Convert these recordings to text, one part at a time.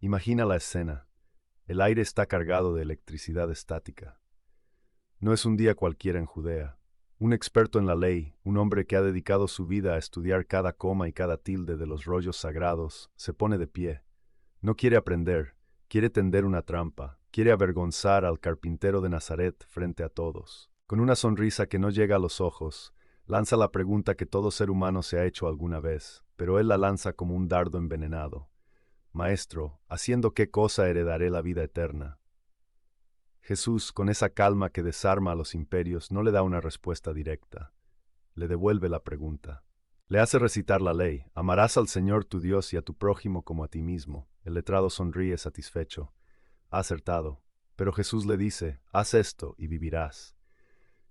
Imagina la escena. El aire está cargado de electricidad estática. No es un día cualquiera en Judea. Un experto en la ley, un hombre que ha dedicado su vida a estudiar cada coma y cada tilde de los rollos sagrados, se pone de pie. No quiere aprender, quiere tender una trampa, quiere avergonzar al carpintero de Nazaret frente a todos. Con una sonrisa que no llega a los ojos, lanza la pregunta que todo ser humano se ha hecho alguna vez, pero él la lanza como un dardo envenenado. Maestro, ¿haciendo qué cosa heredaré la vida eterna? Jesús, con esa calma que desarma a los imperios, no le da una respuesta directa. Le devuelve la pregunta. Le hace recitar la ley. Amarás al Señor tu Dios y a tu prójimo como a ti mismo. El letrado sonríe satisfecho. Ha acertado. Pero Jesús le dice, haz esto y vivirás.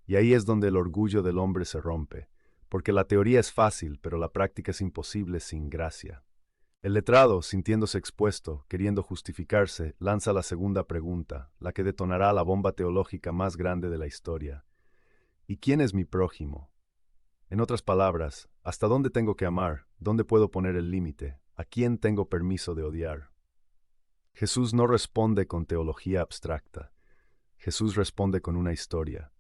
Y ahí es donde el orgullo del hombre se rompe, porque la teoría es fácil, pero la práctica es imposible sin gracia. El letrado, sintiéndose expuesto, queriendo justificarse, lanza la segunda pregunta, la que detonará la bomba teológica más grande de la historia. ¿Y quién es mi prójimo? En otras palabras, ¿hasta dónde tengo que amar? ¿Dónde puedo poner el límite? ¿A quién tengo permiso de odiar? Jesús no responde con teología abstracta. Jesús responde con una historia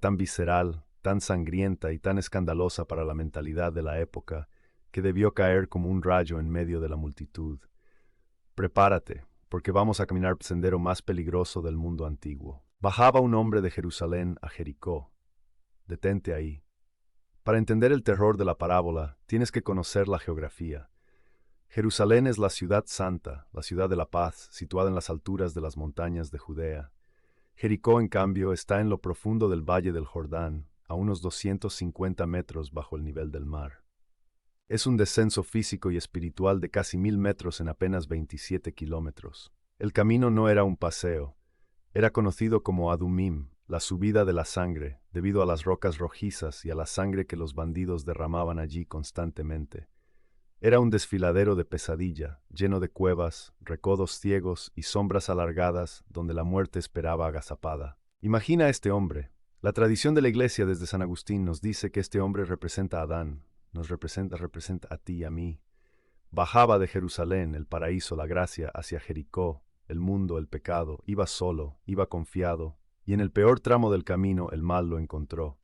tan visceral, tan sangrienta y tan escandalosa para la mentalidad de la época, que debió caer como un rayo en medio de la multitud. Prepárate, porque vamos a caminar el sendero más peligroso del mundo antiguo. Bajaba un hombre de Jerusalén a Jericó. Detente ahí. Para entender el terror de la parábola, tienes que conocer la geografía. Jerusalén es la ciudad santa, la ciudad de la paz, situada en las alturas de las montañas de Judea. Jericó, en cambio, está en lo profundo del valle del Jordán, a unos 250 metros bajo el nivel del mar. Es un descenso físico y espiritual de casi 1000 metros en apenas 27 kilómetros. El camino no era un paseo, era conocido como Adumim, la subida de la sangre, debido a las rocas rojizas y a la sangre que los bandidos derramaban allí constantemente. Era un desfiladero de pesadilla, lleno de cuevas, recodos ciegos y sombras alargadas donde la muerte esperaba agazapada. Imagina a este hombre. La tradición de la iglesia desde San Agustín nos dice que este hombre representa a Adán, nos representa a ti y a mí. Bajaba de Jerusalén, el paraíso, la gracia, hacia Jericó, el mundo, el pecado, iba solo, iba confiado, y en el peor tramo del camino el mal lo encontró.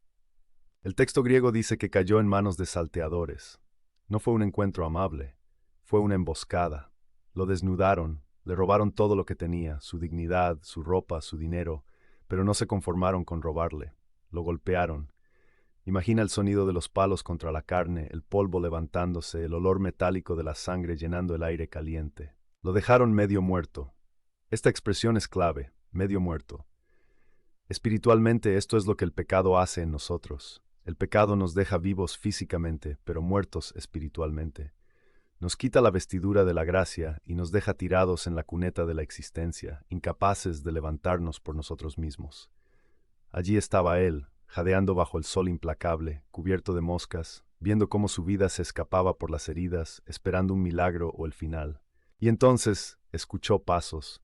El texto griego dice que cayó en manos de salteadores. No fue un encuentro amable, fue una emboscada. Lo desnudaron, le robaron todo lo que tenía, su dignidad, su ropa, su dinero, pero no se conformaron con robarle. Lo golpearon. Imagina el sonido de los palos contra la carne, el polvo levantándose, el olor metálico de la sangre llenando el aire caliente. Lo dejaron medio muerto. Esta expresión es clave, medio muerto. Espiritualmente, esto es lo que el pecado hace en nosotros. El pecado nos deja vivos físicamente, pero muertos espiritualmente. Nos quita la vestidura de la gracia y nos deja tirados en la cuneta de la existencia, incapaces de levantarnos por nosotros mismos. Allí estaba él, jadeando bajo el sol implacable, cubierto de moscas, viendo cómo su vida se escapaba por las heridas, esperando un milagro o el final. Y entonces escuchó pasos.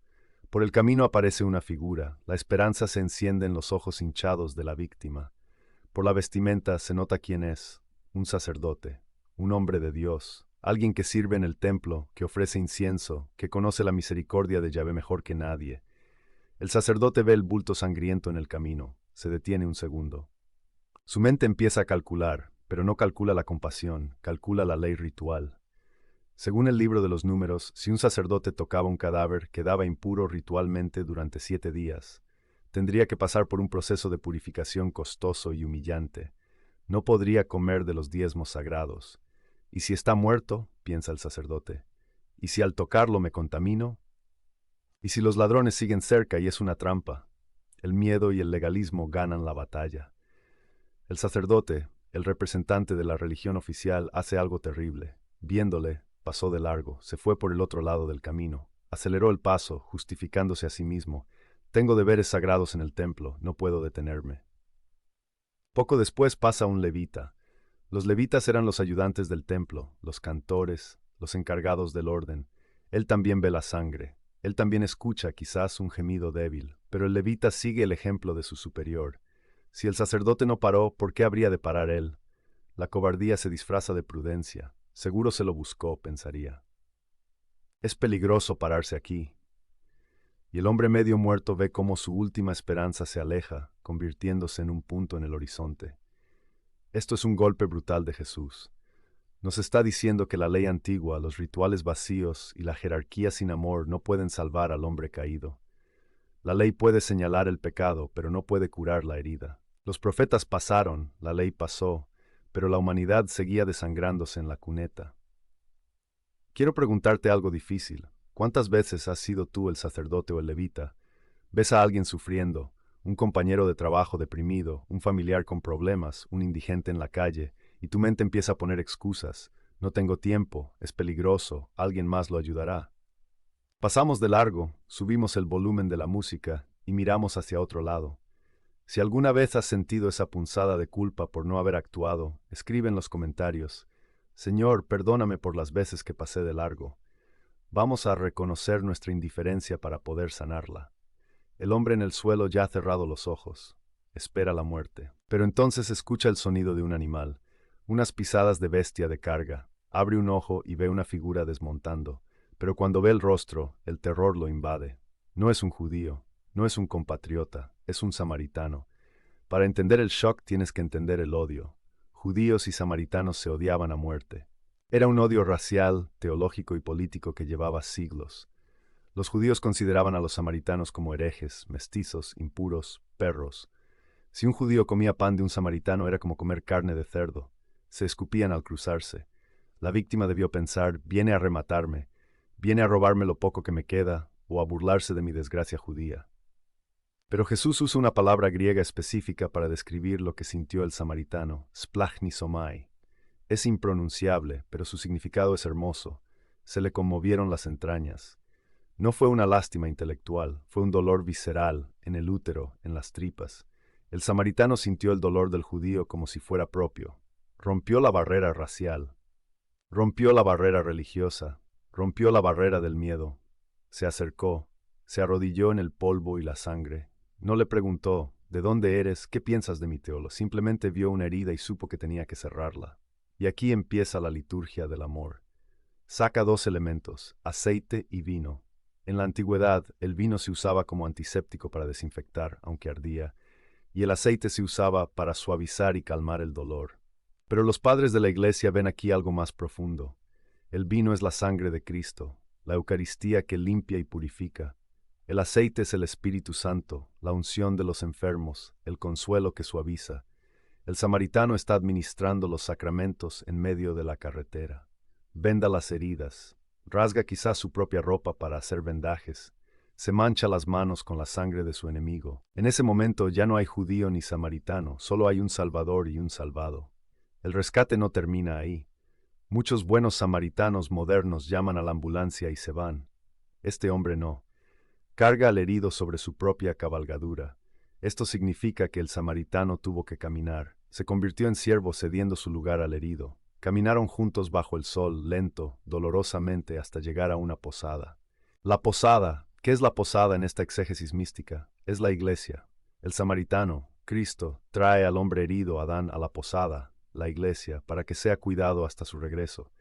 Por el camino aparece una figura, la esperanza se enciende en los ojos hinchados de la víctima. Por la vestimenta se nota quién es, un sacerdote, un hombre de Dios, alguien que sirve en el templo, que ofrece incienso, que conoce la misericordia de Yahvé mejor que nadie. El sacerdote ve el bulto sangriento en el camino, se detiene un segundo. Su mente empieza a calcular, pero no calcula la compasión, calcula la ley ritual. Según el libro de los Números, si un sacerdote tocaba un cadáver, quedaba impuro ritualmente durante 7 días. Tendría que pasar por un proceso de purificación costoso y humillante. No podría comer de los diezmos sagrados. ¿Y si está muerto?, piensa el sacerdote. ¿Y si al tocarlo me contamino? ¿Y si los ladrones siguen cerca y es una trampa? El miedo y el legalismo ganan la batalla. El sacerdote, el representante de la religión oficial, hace algo terrible. Viéndole, pasó de largo, se fue por el otro lado del camino. Aceleró el paso, justificándose a sí mismo. Tengo deberes sagrados en el templo, no puedo detenerme. Poco después pasa un levita. Los levitas eran los ayudantes del templo, los cantores, los encargados del orden. Él también ve la sangre. Él también escucha quizás un gemido débil, pero el levita sigue el ejemplo de su superior. Si el sacerdote no paró, ¿por qué habría de parar él? La cobardía se disfraza de prudencia. Seguro se lo buscó, pensaría. Es peligroso pararse aquí. Y el hombre medio muerto ve cómo su última esperanza se aleja, convirtiéndose en un punto en el horizonte. Esto es un golpe brutal de Jesús. Nos está diciendo que la ley antigua, los rituales vacíos y la jerarquía sin amor no pueden salvar al hombre caído. La ley puede señalar el pecado, pero no puede curar la herida. Los profetas pasaron, la ley pasó, pero la humanidad seguía desangrándose en la cuneta. Quiero preguntarte algo difícil. ¿Cuántas veces has sido tú el sacerdote o el levita? Ves a alguien sufriendo, un compañero de trabajo deprimido, un familiar con problemas, un indigente en la calle, y tu mente empieza a poner excusas. No tengo tiempo, es peligroso, alguien más lo ayudará. Pasamos de largo, subimos el volumen de la música y miramos hacia otro lado. Si alguna vez has sentido esa punzada de culpa por no haber actuado, escribe en los comentarios: Señor, perdóname por las veces que pasé de largo. Vamos a reconocer nuestra indiferencia para poder sanarla. El hombre en el suelo ya ha cerrado los ojos. Espera la muerte. Pero entonces escucha el sonido de un animal, unas pisadas de bestia de carga. Abre un ojo y ve una figura desmontando. Pero cuando ve el rostro, el terror lo invade. No es un judío, no es un compatriota, es un samaritano. Para entender el shock tienes que entender el odio. Judíos y samaritanos se odiaban a muerte. Era un odio racial, teológico y político que llevaba siglos. Los judíos consideraban a los samaritanos como herejes, mestizos, impuros, perros. Si un judío comía pan de un samaritano era como comer carne de cerdo. Se escupían al cruzarse. La víctima debió pensar: viene a rematarme, viene a robarme lo poco que me queda, o a burlarse de mi desgracia judía. Pero Jesús usa una palabra griega específica para describir lo que sintió el samaritano, splagnisomai. Es impronunciable, pero su significado es hermoso. Se le conmovieron las entrañas. No fue una lástima intelectual, fue un dolor visceral, en el útero, en las tripas. El samaritano sintió el dolor del judío como si fuera propio. Rompió la barrera racial, rompió la barrera religiosa, rompió la barrera del miedo. Se acercó, se arrodilló en el polvo y la sangre. No le preguntó: ¿de dónde eres? ¿Qué piensas de mi teolo? Simplemente vio una herida y supo que tenía que cerrarla. Y aquí empieza la liturgia del amor. Saca dos elementos, aceite y vino. En la antigüedad, el vino se usaba como antiséptico para desinfectar, aunque ardía, y el aceite se usaba para suavizar y calmar el dolor. Pero los padres de la Iglesia ven aquí algo más profundo. El vino es la sangre de Cristo, la Eucaristía que limpia y purifica. El aceite es el Espíritu Santo, la unción de los enfermos, el consuelo que suaviza. El samaritano está administrando los sacramentos en medio de la carretera. Venda las heridas, rasga quizás su propia ropa para hacer vendajes, se mancha las manos con la sangre de su enemigo. En ese momento ya no hay judío ni samaritano, solo hay un Salvador y un salvado. El rescate no termina ahí. Muchos buenos samaritanos modernos llaman a la ambulancia y se van. Este hombre no. Carga al herido sobre su propia cabalgadura. Esto significa que el samaritano tuvo que caminar. Se convirtió en siervo cediendo su lugar al herido. Caminaron juntos bajo el sol, lento, dolorosamente, hasta llegar a una posada. La posada, ¿qué es la posada en esta exégesis mística? Es la iglesia. El samaritano, Cristo, trae al hombre herido, Adán, a la posada, la iglesia, para que sea cuidado hasta su regreso.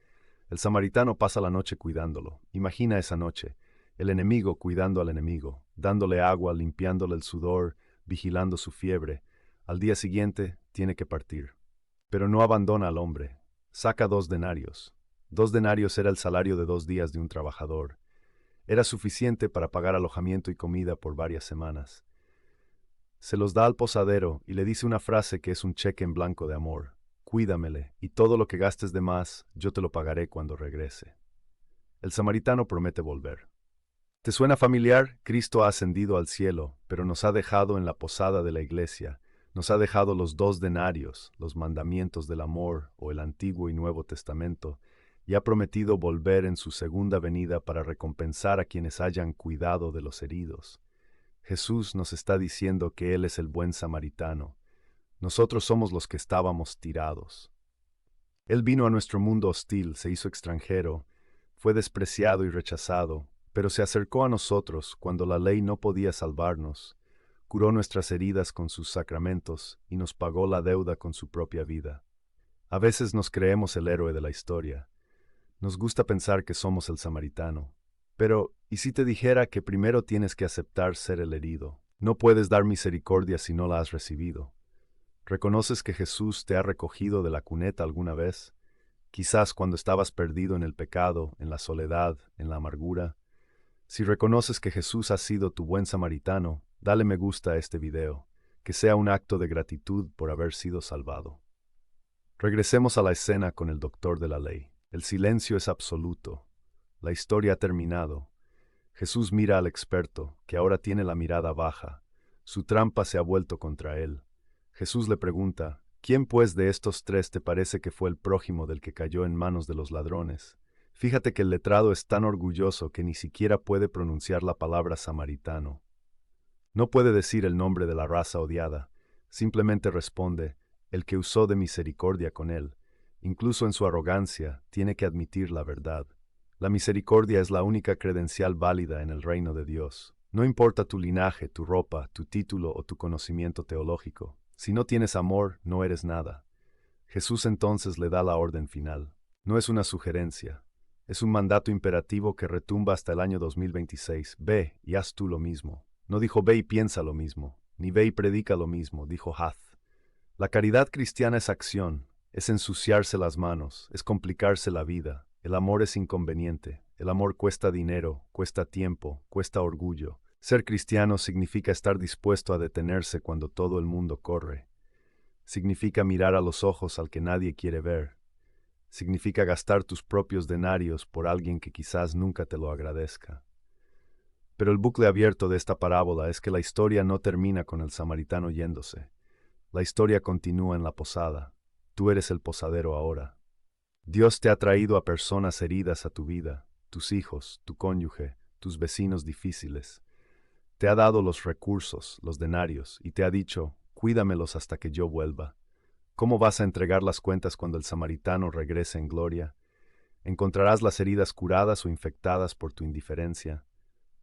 El samaritano pasa la noche cuidándolo. Imagina esa noche. El enemigo cuidando al enemigo, dándole agua, limpiándole el sudor, vigilando su fiebre. Al día siguiente tiene que partir. Pero no abandona al hombre. Saca 2 denarios. 2 denarios era el salario de 2 días de un trabajador. Era suficiente para pagar alojamiento y comida por varias semanas. Se los da al posadero y le dice una frase que es un cheque en blanco de amor: cuídamele, y todo lo que gastes de más, yo te lo pagaré cuando regrese. El samaritano promete volver. ¿Te suena familiar? Cristo ha ascendido al cielo, pero nos ha dejado en la posada de la iglesia. Nos ha dejado los 2 denarios, los mandamientos del amor o el Antiguo y Nuevo Testamento, y ha prometido volver en su segunda venida para recompensar a quienes hayan cuidado de los heridos. Jesús nos está diciendo que Él es el buen samaritano. Nosotros somos los que estábamos tirados. Él vino a nuestro mundo hostil, se hizo extranjero, fue despreciado y rechazado, pero se acercó a nosotros cuando la ley no podía salvarnos, curó nuestras heridas con sus sacramentos y nos pagó la deuda con su propia vida. A veces nos creemos el héroe de la historia. Nos gusta pensar que somos el samaritano. Pero, ¿y si te dijera que primero tienes que aceptar ser el herido? No puedes dar misericordia si no la has recibido. ¿Reconoces que Jesús te ha recogido de la cuneta alguna vez? Quizás cuando estabas perdido en el pecado, en la soledad, en la amargura. Si reconoces que Jesús ha sido tu buen samaritano, dale me gusta a este video, que sea un acto de gratitud por haber sido salvado. Regresemos a la escena con el doctor de la ley. El silencio es absoluto. La historia ha terminado. Jesús mira al experto, que ahora tiene la mirada baja. Su trampa se ha vuelto contra él. Jesús le pregunta, ¿quién pues de estos tres te parece que fue el prójimo del que cayó en manos de los ladrones? Fíjate que el letrado es tan orgulloso que ni siquiera puede pronunciar la palabra samaritano. No puede decir el nombre de la raza odiada. Simplemente responde, el que usó de misericordia con él. Incluso en su arrogancia, tiene que admitir la verdad. La misericordia es la única credencial válida en el reino de Dios. No importa tu linaje, tu ropa, tu título o tu conocimiento teológico. Si no tienes amor, no eres nada. Jesús entonces le da la orden final. No es una sugerencia. Es un mandato imperativo que retumba hasta el año 2026. Ve y haz tú lo mismo. No dijo ve y piensa lo mismo, ni ve y predica lo mismo, dijo haz. La caridad cristiana es acción, es ensuciarse las manos, es complicarse la vida. El amor es inconveniente. El amor cuesta dinero, cuesta tiempo, cuesta orgullo. Ser cristiano significa estar dispuesto a detenerse cuando todo el mundo corre. Significa mirar a los ojos al que nadie quiere ver. Significa gastar tus propios denarios por alguien que quizás nunca te lo agradezca. Pero el bucle abierto de esta parábola es que la historia no termina con el samaritano yéndose. La historia continúa en la posada. Tú eres el posadero ahora. Dios te ha traído a personas heridas a tu vida, tus hijos, tu cónyuge, tus vecinos difíciles. Te ha dado los recursos, los denarios, y te ha dicho, cuídamelos hasta que yo vuelva. ¿Cómo vas a entregar las cuentas cuando el samaritano regrese en gloria? ¿Encontrarás las heridas curadas o infectadas por tu indiferencia?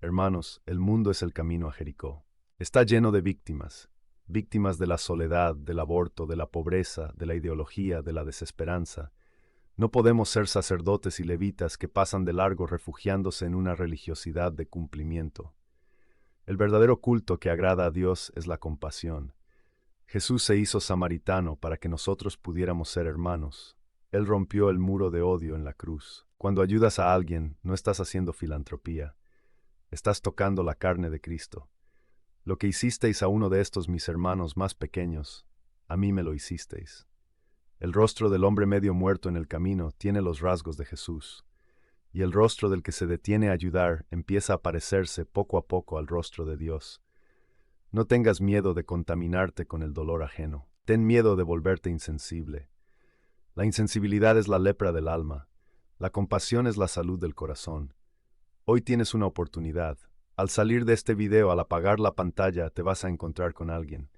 Hermanos, el mundo es el camino a Jericó. Está lleno de víctimas. Víctimas de la soledad, del aborto, de la pobreza, de la ideología, de la desesperanza. No podemos ser sacerdotes y levitas que pasan de largo refugiándose en una religiosidad de cumplimiento. El verdadero culto que agrada a Dios es la compasión. Jesús se hizo samaritano para que nosotros pudiéramos ser hermanos. Él rompió el muro de odio en la cruz. Cuando ayudas a alguien, no estás haciendo filantropía. Estás tocando la carne de Cristo. Lo que hicisteis a uno de estos mis hermanos más pequeños, a mí me lo hicisteis. El rostro del hombre medio muerto en el camino tiene los rasgos de Jesús, y el rostro del que se detiene a ayudar empieza a parecerse poco a poco al rostro de Dios. No tengas miedo de contaminarte con el dolor ajeno. Ten miedo de volverte insensible. La insensibilidad es la lepra del alma. La compasión es la salud del corazón. Hoy tienes una oportunidad. Al salir de este video, al apagar la pantalla, te vas a encontrar con alguien.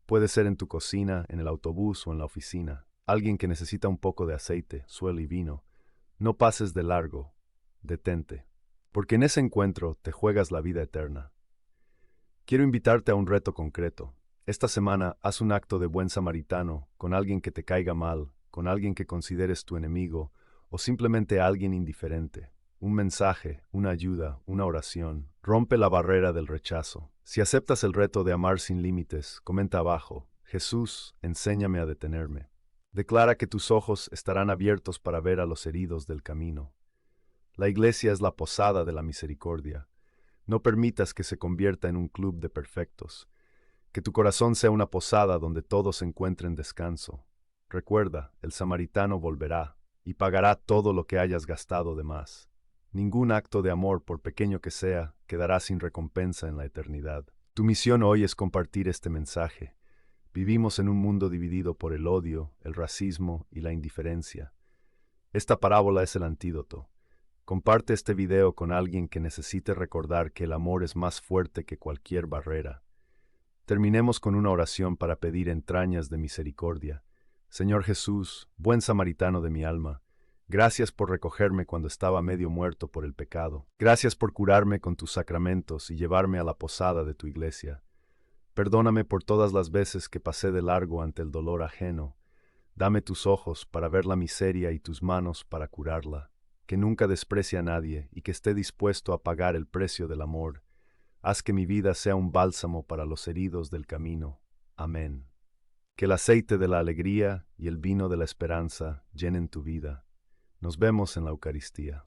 Puede ser en tu cocina, en el autobús o en la oficina. Alguien que necesita un poco de aceite, suelo y vino. No pases de largo. Detente. Porque en ese encuentro te juegas la vida eterna. Quiero invitarte a un reto concreto. Esta semana haz un acto de buen samaritano con alguien que te caiga mal, con alguien que consideres tu enemigo o simplemente a alguien indiferente. Un mensaje, una ayuda, una oración. Rompe la barrera del rechazo. Si aceptas el reto de amar sin límites, comenta abajo, Jesús, enséñame a detenerme. Declara que tus ojos estarán abiertos para ver a los heridos del camino. La iglesia es la posada de la misericordia. No permitas que se convierta en un club de perfectos. Que tu corazón sea una posada donde todos encuentren descanso. Recuerda, el samaritano volverá y pagará todo lo que hayas gastado de más. Ningún acto de amor, por pequeño que sea, quedará sin recompensa en la eternidad. Tu misión hoy es compartir este mensaje. Vivimos en un mundo dividido por el odio, el racismo y la indiferencia. Esta parábola es el antídoto. Comparte este video con alguien que necesite recordar que el amor es más fuerte que cualquier barrera. Terminemos con una oración para pedir entrañas de misericordia. Señor Jesús, buen samaritano de mi alma, gracias por recogerme cuando estaba medio muerto por el pecado. Gracias por curarme con tus sacramentos y llevarme a la posada de tu iglesia. Perdóname por todas las veces que pasé de largo ante el dolor ajeno. Dame tus ojos para ver la miseria y tus manos para curarla. que nunca desprecie a nadie y que esté dispuesto a pagar el precio del amor. Haz que mi vida sea un bálsamo para los heridos del camino. Amén. Que el aceite de la alegría y el vino de la esperanza llenen tu vida. Nos vemos en la Eucaristía.